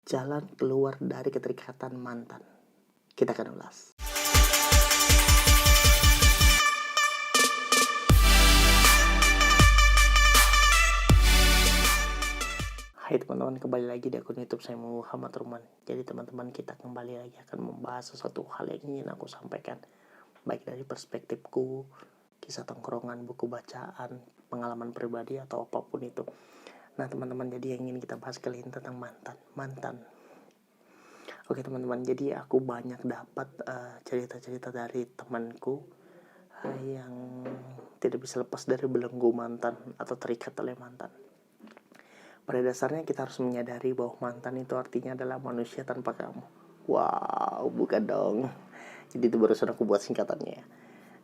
Jalan keluar dari keterikatan mantan. Kita akan ulas. Hai teman-teman, kembali lagi di akun YouTube saya Muhammad Ruman. Jadi teman-teman, kita kembali lagi akan membahas sesuatu hal yang ingin aku sampaikan, baik dari perspektifku, kisah tongkrongan, buku bacaan, pengalaman pribadi atau apapun itu. Nah teman-teman, jadi yang ingin kita bahas kali ini tentang mantan. Oke teman-teman, jadi aku banyak dapat cerita-cerita dari temanku yang tidak bisa lepas dari belenggu mantan atau terikat oleh mantan. Pada dasarnya kita harus menyadari bahwa mantan itu artinya adalah manusia tanpa kamu. Wow, bukan dong. Jadi itu barusan aku buat singkatannya ya.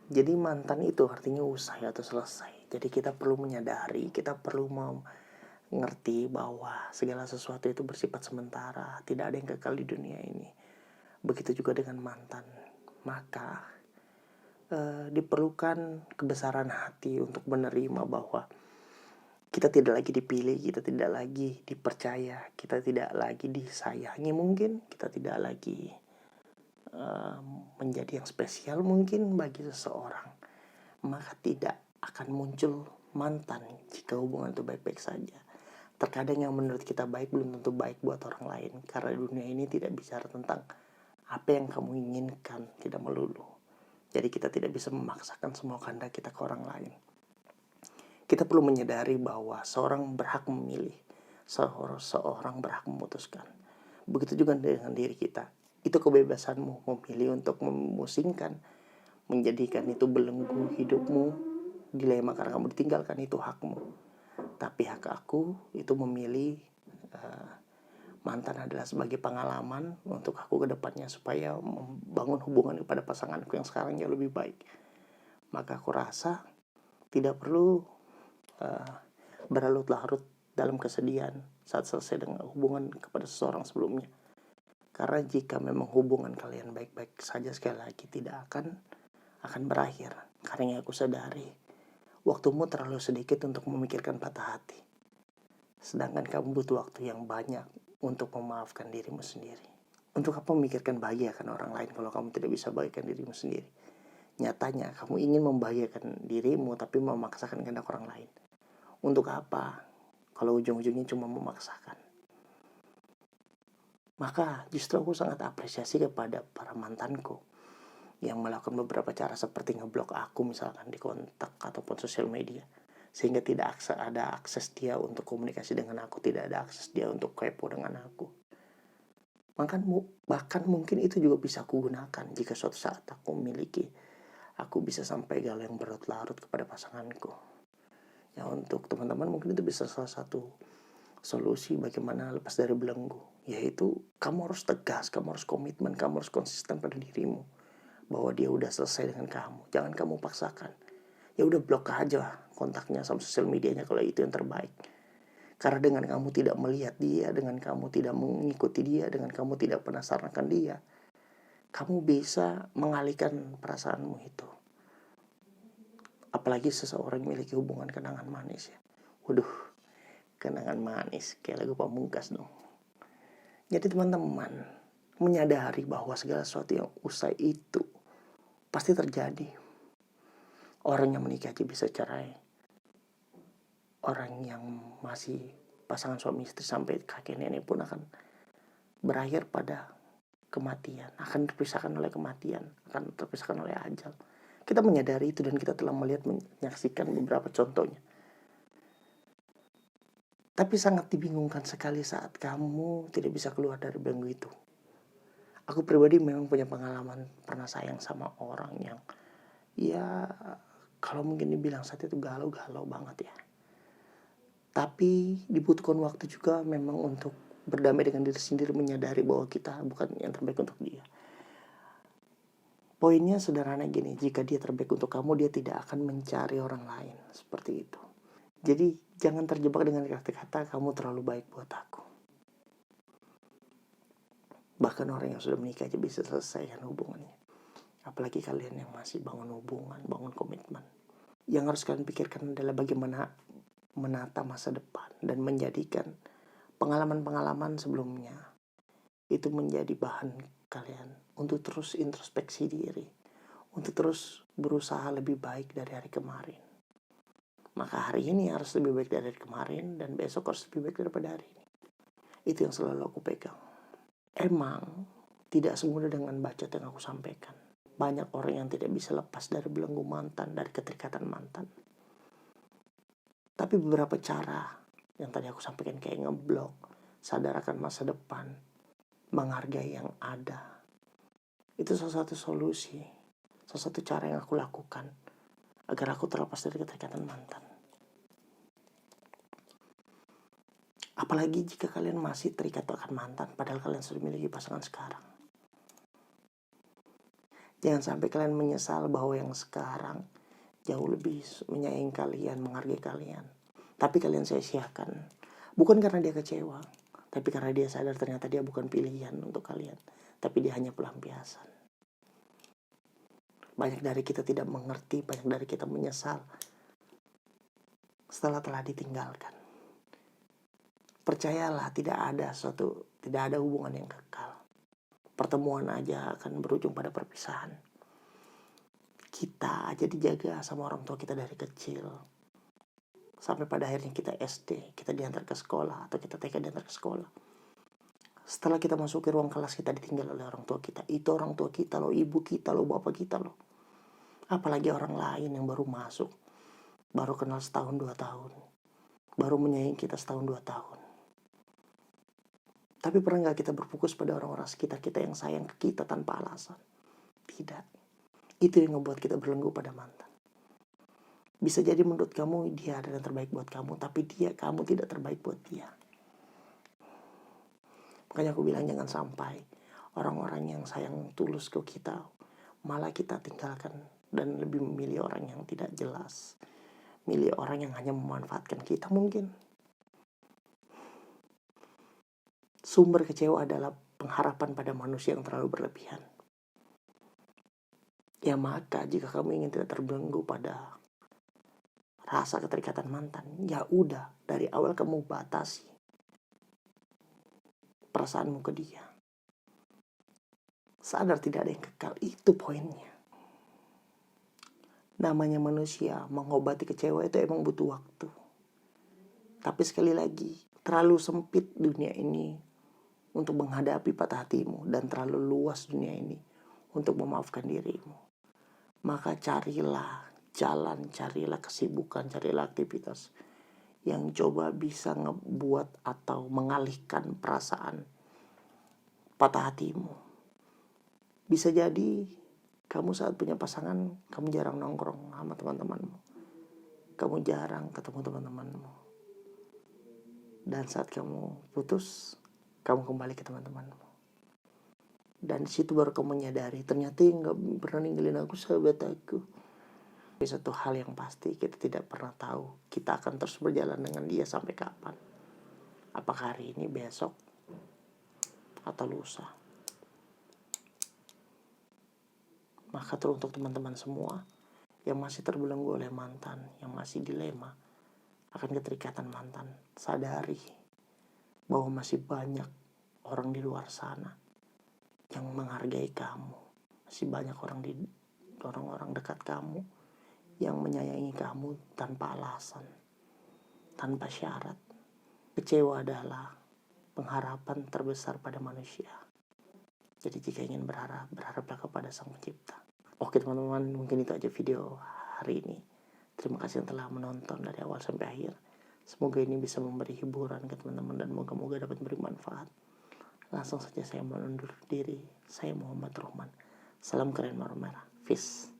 Jadi mantan itu artinya usai atau selesai. Jadi kita perlu menyadari, kita perlu mengerti bahwa segala sesuatu itu bersifat sementara. Tidak ada yang kekal di dunia ini. Begitu juga dengan mantan. Maka diperlukan kebesaran hati untuk menerima bahwa kita tidak lagi dipilih, kita tidak lagi dipercaya, kita tidak lagi disayangi mungkin, kita tidak lagi menjadi yang spesial mungkin bagi seseorang. Maka tidak akan muncul mantan jika hubungan itu baik-baik saja. Terkadang yang menurut kita baik belum tentu baik buat orang lain, karena dunia ini tidak bicara tentang apa yang kamu inginkan, tidak melulu. Jadi kita tidak bisa memaksakan semua kehendak kita ke orang lain. Kita perlu menyadari bahwa seorang berhak memilih, seorang berhak memutuskan. Begitu juga dengan diri kita. Itu kebebasanmu memilih untuk memusingkan, menjadikan itu belenggu hidupmu, dilema karena kamu ditinggalkan, itu hakmu. Tapi hak aku itu memilih mantan adalah sebagai pengalaman untuk aku ke depannya supaya membangun hubungan kepada pasanganku yang sekarang jauh lebih baik. Maka aku rasa tidak perlu berlarut-larut dalam kesedihan saat selesai dengan hubungan kepada seseorang sebelumnya. Karena jika memang hubungan kalian baik-baik saja, sekali lagi tidak akan berakhir. Karena yang aku sadari, waktumu terlalu sedikit untuk memikirkan patah hati. Sedangkan kamu butuh waktu yang banyak untuk memaafkan dirimu sendiri. Untuk apa memikirkan bahagiakan orang lain kalau kamu tidak bisa bahagiakan dirimu sendiri? Nyatanya kamu ingin membahagiakan dirimu tapi memaksakan kehendak orang lain. Untuk apa? Kalau ujung-ujungnya cuma memaksakan. Maka justru aku sangat apresiasi kepada para mantanku yang melakukan beberapa cara seperti ngeblok aku misalkan di kontak ataupun sosial media, sehingga tidak ada akses dia untuk komunikasi dengan aku, tidak ada akses dia untuk kepo dengan aku. Bahkan mungkin itu juga bisa aku gunakan jika suatu saat aku memiliki, aku bisa sampai galau yang berlarut-larut kepada pasanganku. Ya, untuk teman-teman mungkin itu bisa salah satu solusi bagaimana lepas dari belenggu, yaitu kamu harus tegas, kamu harus komitmen, kamu harus konsisten pada dirimu bahwa dia udah selesai dengan kamu. Jangan kamu paksakan. Ya udah, blok aja kontaknya sama sosial medianya kalau itu yang terbaik. Karena dengan kamu tidak melihat dia, dengan kamu tidak mengikuti dia, dengan kamu tidak penasaran akan dia, kamu bisa mengalihkan perasaanmu itu. Apalagi seseorang memiliki hubungan kenangan manis ya. Waduh, kenangan manis kayak lagu Pamungkas dong. Jadi teman-teman, menyadari bahwa segala sesuatu yang usai itu pasti terjadi. Orang yang menikah aja bisa cerai. Orang yang masih pasangan suami istri sampai kakek nenek pun akan berakhir pada kematian, akan terpisahkan oleh kematian, akan terpisahkan oleh ajal. Kita menyadari itu dan kita telah menyaksikan beberapa contohnya. Tapi sangat dibingungkan sekali saat kamu tidak bisa keluar dari belenggu itu. Aku pribadi memang punya pengalaman pernah sayang sama orang yang ya kalau mungkin dibilang saat itu galau-galau banget ya. Tapi dibutuhkan waktu juga memang untuk berdamai dengan diri sendiri, menyadari bahwa kita bukan yang terbaik untuk dia. Poinnya sederhana gini, jika dia terbaik untuk kamu, dia tidak akan mencari orang lain. Seperti itu. Jadi jangan terjebak dengan kata-kata kamu terlalu baik buat aku. Bahkan orang yang sudah menikah aja bisa selesaikan hubungannya. Apalagi kalian yang masih bangun hubungan, bangun komitmen. Yang harus kalian pikirkan adalah bagaimana menata masa depan dan menjadikan pengalaman-pengalaman sebelumnya itu menjadi bahan kalian untuk terus introspeksi diri, untuk terus berusaha lebih baik dari hari kemarin. Maka hari ini harus lebih baik dari hari kemarin, dan besok harus lebih baik daripada hari ini. Itu yang selalu aku pegang. Emang tidak semudah dengan bacot yang aku sampaikan. Banyak orang yang tidak bisa lepas dari belenggu mantan, dari keterikatan mantan. Tapi beberapa cara yang tadi aku sampaikan, kayak ngeblok, sadar akan masa depan, menghargai yang ada, itu salah satu solusi, salah satu cara yang aku lakukan agar aku terlepas dari keterikatan mantan. Apalagi jika kalian masih terikat akan mantan padahal kalian sudah memiliki pasangan sekarang. Jangan sampai kalian menyesal bahwa yang sekarang jauh lebih menyayangi kalian, menghargai kalian, tapi kalian sia-siakan. Bukan karena dia kecewa, tapi karena dia sadar ternyata dia bukan pilihan untuk kalian, tapi dia hanya pelampiasan. Banyak dari kita tidak mengerti, banyak dari kita menyesal setelah telah ditinggalkan. Percayalah, tidak ada hubungan yang kekal. Pertemuan aja akan berujung pada perpisahan. Kita aja dijaga sama orang tua kita dari kecil, sampai pada akhirnya kita SD, kita diantar ke sekolah, atau kita TK diantar ke sekolah. Setelah kita masuk ke ruang kelas, kita ditinggal oleh orang tua kita. Itu orang tua kita loh, ibu kita loh, bapak kita loh. Apalagi orang lain yang baru masuk, baru kenal setahun 2 tahun, baru menyayangi kita setahun 2 tahun. Tapi pernah gak kita berfokus pada orang-orang sekitar kita yang sayang ke kita tanpa alasan? Tidak. Itu yang membuat kita berlenggu pada mantan. Bisa jadi menurut kamu dia adalah yang terbaik buat kamu, tapi kamu tidak terbaik buat dia. Makanya aku bilang jangan sampai orang-orang yang sayang tulus ke kita malah kita tinggalkan dan lebih memilih orang yang tidak jelas, milih orang yang hanya memanfaatkan kita mungkin. Sumber kecewa adalah pengharapan pada manusia yang terlalu berlebihan. Ya maka jika kamu ingin tidak terbelenggu pada rasa keterikatan mantan, ya udah dari awal kamu batasi perasaanmu ke dia. Sadar tidak ada yang kekal, itu poinnya. Namanya manusia, mengobati kecewa itu emang butuh waktu. Tapi sekali lagi, terlalu sempit dunia ini untuk menghadapi patah hatimu, dan terlalu luas dunia ini untuk memaafkan dirimu. Maka carilah jalan, carilah kesibukan, carilah aktivitas yang coba bisa ngebuat atau mengalihkan perasaan patah hatimu. Bisa jadi kamu saat punya pasangan, kamu jarang nongkrong sama teman-temanmu, kamu jarang ketemu teman-temanmu, dan saat kamu putus, kamu kembali ke teman-temanmu. Dan disitu baru kamu menyadari ternyata yang gak pernah ninggalin aku sahabat aku. Satu hal yang pasti, kita tidak pernah tahu kita akan terus berjalan dengan dia sampai kapan. Apakah hari ini, besok, atau lusa. Maka teruntuk teman-teman semua yang masih terbelenggu oleh mantan, yang masih dilema akan keterikatan mantan, sadari bahwa masih banyak orang di luar sana yang menghargai kamu. Masih banyak orang-orang dekat kamu yang menyayangi kamu tanpa alasan, tanpa syarat. Kecewa adalah pengharapan terbesar pada manusia. Jadi jika ingin berharaplah kepada Sang Pencipta. Oke teman-teman, mungkin itu aja video hari ini. Terima kasih yang telah menonton dari awal sampai akhir. Semoga ini bisa memberi hiburan ke teman-teman dan moga-moga dapat memberi manfaat. Langsung saja saya menundur diri. Saya Muhammad Rohman. Salam keren marah merah. Peace.